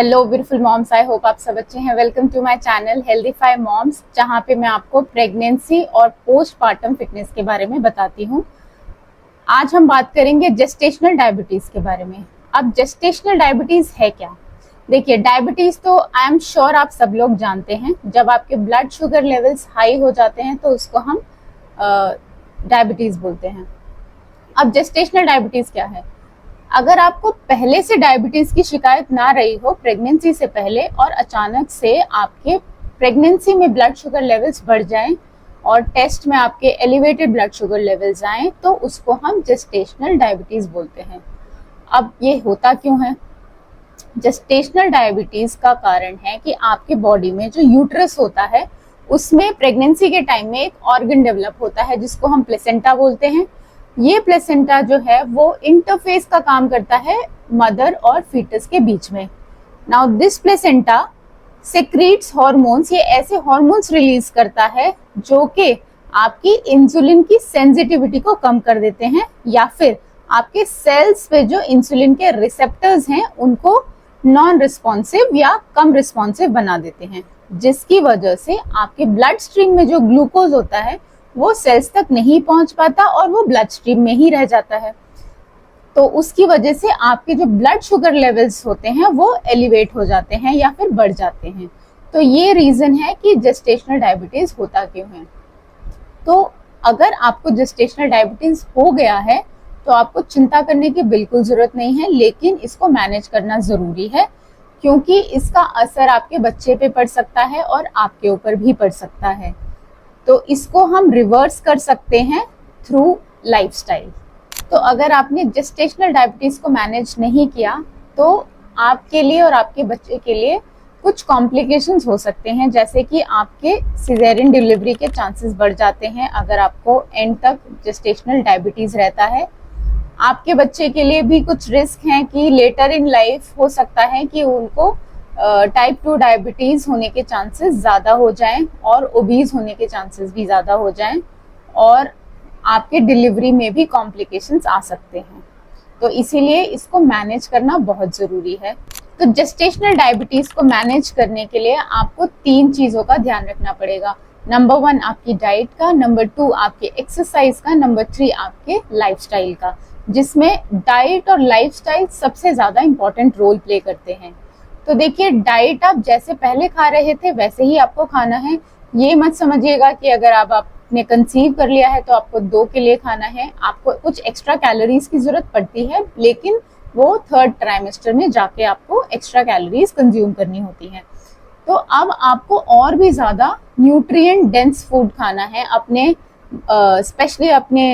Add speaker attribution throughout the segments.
Speaker 1: Hello beautiful moms, I hope आप सब अच्छे हैं। Welcome to my channel Healthify moms, जहां पे मैं आपको प्रेगनेंसी और पोस्टपार्टम फिटनेस के बारे में बताती हूँ। आज हम बात करेंगे जेस्टेशनल डायबिटीज के बारे में। अब जेस्टेशनल डायबिटीज है क्या? देखिए, डायबिटीज तो आई एम श्योर आप सब लोग जानते हैं। जब आपके ब्लड शुगर लेवल्स हाई हो जाते हैं तो उसको हम डायबिटीज बोलते हैं। अब जेस्टेशनल डायबिटीज क्या है? अगर आपको पहले से डायबिटीज की शिकायत ना रही हो प्रेगनेंसी से पहले, और अचानक से आपके प्रेगनेंसी में ब्लड शुगर लेवल्स बढ़ जाएं और टेस्ट में आपके एलिवेटेड ब्लड शुगर लेवल्स आए, तो उसको हम जेस्टेशनल डायबिटीज बोलते हैं। अब ये होता क्यों है? जेस्टेशनल डायबिटीज का कारण है कि आपके बॉडी में जो यूट्रस होता है उसमें प्रेगनेंसी के टाइम में एक ऑर्गन डेवलप होता है जिसको हम प्लेसेंटा बोलते हैं। ये प्लेसेंटा जो है वो इंटरफेस का काम करता है मदर और फीटस के बीच में। नाउ दिस प्लेसेंटा सेक्रीट्स हॉर्मोन्स, ये ऐसे हॉर्मोन्स रिलीज करता है जो कि आपकी इंसुलिन की सेंसिटिविटी को कम कर देते हैं, या फिर आपके सेल्स पे जो इंसुलिन के रिसेप्टर्स हैं उनको नॉन रिस्पॉन्सिव या कम रिस्पॉन्सिव बना देते हैं, जिसकी वजह से आपके ब्लड स्ट्रीम में जो ग्लूकोज होता है वो सेल्स तक नहीं पहुंच पाता और वो ब्लड स्ट्रीम में ही रह जाता है। तो उसकी वजह से आपके जो ब्लड शुगर लेवल्स होते हैं वो एलिवेट हो जाते हैं या फिर बढ़ जाते हैं। तो ये रीजन है कि जेस्टेशनल डायबिटीज होता क्यों है। तो अगर आपको जेस्टेशनल डायबिटीज हो गया है तो आपको चिंता करने की बिल्कुल जरूरत नहीं है, लेकिन इसको मैनेज करना जरूरी है, क्योंकि इसका असर आपके बच्चे पे पड़ सकता है और आपके ऊपर भी पड़ सकता है। तो इसको हम रिवर्स कर सकते हैं थ्रू लाइफस्टाइल। तो अगर आपने जेस्टेशनल डायबिटीज को मैनेज नहीं किया तो आपके लिए और आपके बच्चे के लिए कुछ कॉम्प्लिकेशंस हो सकते हैं, जैसे कि आपके सिजेरियन डिलीवरी के चांसेस बढ़ जाते हैं अगर आपको एंड तक जेस्टेशनल डायबिटीज रहता है। आपके बच्चे के लिए भी कुछ रिस्क हैं कि लेटर इन लाइफ हो सकता है कि उनको टाइप 2 डायबिटीज होने के चांसेस ज़्यादा हो जाएं और ओबीज होने के चांसेस भी ज़्यादा हो जाएं, और आपके डिलीवरी में भी कॉम्प्लिकेशंस आ सकते हैं। तो इसीलिए इसको मैनेज करना बहुत ज़रूरी है। तो जेस्टेशनल डायबिटीज़ को मैनेज करने के लिए आपको 3 चीज़ों का ध्यान रखना पड़ेगा। नंबर 1 आपकी डाइट का, नंबर 2 आपके एक्सरसाइज का, नंबर 3 आपके लाइफस्टाइल का, जिसमें डाइट और लाइफस्टाइल सबसे ज़्यादा इंपॉर्टेंट रोल प्ले करते हैं। तो देखिए, डाइट आप जैसे पहले खा रहे थे वैसे ही आपको खाना है। ये मत समझिएगा कि अगर आपने कंसीव कर लिया है तो आपको 2 के लिए खाना है। आपको कुछ एक्स्ट्रा कैलोरीज की जरूरत पड़ती है, लेकिन वो 3rd ट्राइमेस्टर में जाके आपको एक्स्ट्रा कैलोरीज कंज्यूम करनी होती है। तो अब आपको और भी ज्यादा न्यूट्रिएंट डेंस फूड खाना है। अपने स्पेशली अपने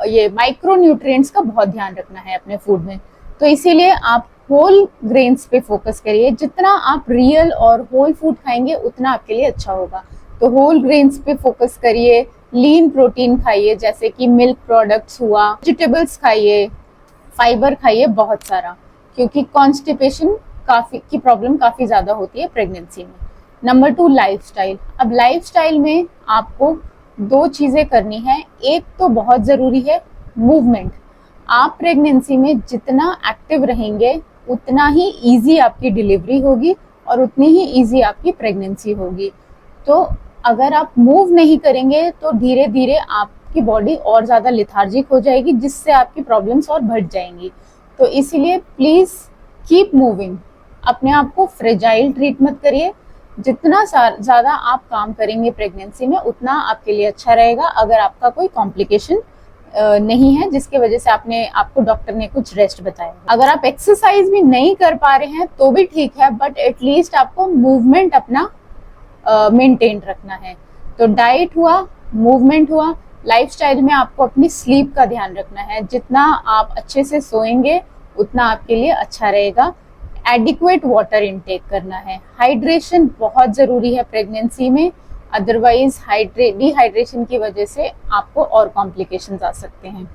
Speaker 1: ये माइक्रो न्यूट्रिएंट्स का बहुत ध्यान रखना है अपने फूड में। तो इसीलिए आप होल ग्रेन्स पे फोकस करिए। जितना आप रियल और होल फूड खाएंगे उतना आपके लिए अच्छा होगा। तो होल ग्रेन्स पे फोकस करिए, लीन प्रोटीन खाइए जैसे कि मिल्क प्रोडक्ट्स हुआ, वेजिटेबल्स खाइए, फाइबर खाइए बहुत सारा, क्योंकि कॉन्स्टिपेशन की प्रॉब्लम काफ़ी ज़्यादा होती है प्रेगनेंसी में। Number 2 lifestyle. अब लाइफस्टाइल में आपको 2 चीज़ें करनी है। एक तो बहुत ज़रूरी है मूवमेंट। आप प्रेगनेंसी में जितना एक्टिव रहेंगे उतना ही इजी आपकी डिलीवरी होगी और उतनी ही इजी आपकी प्रेगनेंसी होगी। तो अगर आप मूव नहीं करेंगे तो धीरे धीरे आपकी बॉडी और ज़्यादा लिथार्जिक हो जाएगी, जिससे आपकी प्रॉब्लम्स और बढ़ जाएंगी। तो इसीलिए प्लीज़ कीप मूविंग। अपने आप को फ्रेजाइल ट्रीट मत करिए। जितना ज़्यादा आप काम करेंगे प्रेगनेंसी में उतना आपके लिए अच्छा रहेगा, अगर आपका कोई कॉम्प्लिकेशन नहीं है जिसकी वजह से आपको डॉक्टर ने कुछ रेस्ट बताया। अगर आप एक्सरसाइज भी नहीं कर पा रहे हैं तो भी ठीक है, बट एटलीस्ट आपको मूवमेंट अपना मेंटेन रखना है। तो डाइट हुआ, मूवमेंट हुआ, लाइफस्टाइल में आपको अपनी स्लीप का ध्यान रखना है। जितना आप अच्छे से सोएंगे उतना आपके लिए अच्छा रहेगा। एडिक्वेट वाटर इनटेक करना है। हाइड्रेशन बहुत ज़रूरी है प्रेगनेंसी में, अदरवाइज डिहाइड्रेशन की वजह से आपको और कॉम्प्लिकेशंस आ सकते हैं।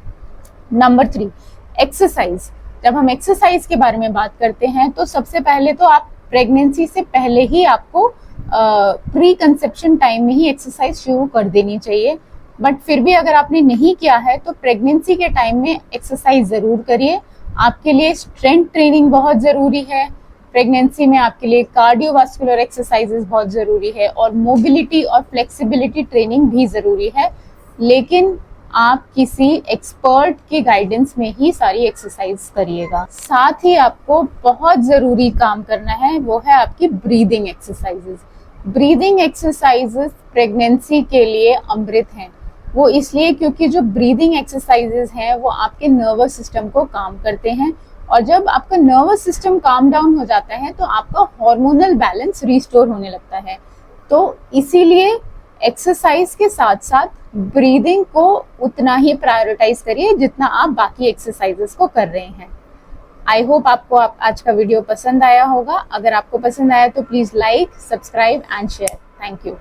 Speaker 1: Number 3 exercise. जब हम एक्सरसाइज के बारे में बात करते हैं तो सबसे पहले तो आप प्रेगनेंसी से पहले ही आपको प्री कंसेप्शन टाइम में ही एक्सरसाइज शुरू कर देनी चाहिए। बट फिर भी अगर आपने नहीं किया है तो प्रेगनेंसी के टाइम में एक्सरसाइज ज़रूर करिए। आपके लिए स्ट्रेंथ ट्रेनिंग बहुत ज़रूरी है। प्रेगनेंसी में आपके लिए कार्डियोवास्कुलर एक्सरसाइजेस बहुत ज़रूरी है और मोबिलिटी और फ्लेक्सिबिलिटी ट्रेनिंग भी ज़रूरी है, लेकिन आप किसी एक्सपर्ट के गाइडेंस में ही सारी एक्सरसाइज करिएगा। साथ ही आपको बहुत ज़रूरी काम करना है, वो है आपकी breathing exercises. Breathing exercises pregnancy के लिए अमृत हैं। वो इसलिए क्योंकि जो ब्रीदिंग एक्सरसाइजेस हैं वो आपके नर्वस सिस्टम को काम करते हैं, और जब आपका नर्वस सिस्टम काम डाउन हो जाता है तो आपका हार्मोनल बैलेंस रिस्टोर होने लगता है। तो इसीलिए एक्सरसाइज के साथ साथ ब्रीदिंग को उतना ही प्रायोरिटाइज करिए जितना आप बाकी एक्सरसाइजेस को कर रहे हैं। आई होप आपको आज का वीडियो पसंद आया होगा। अगर आपको पसंद आया तो please like, subscribe and share. Thank you.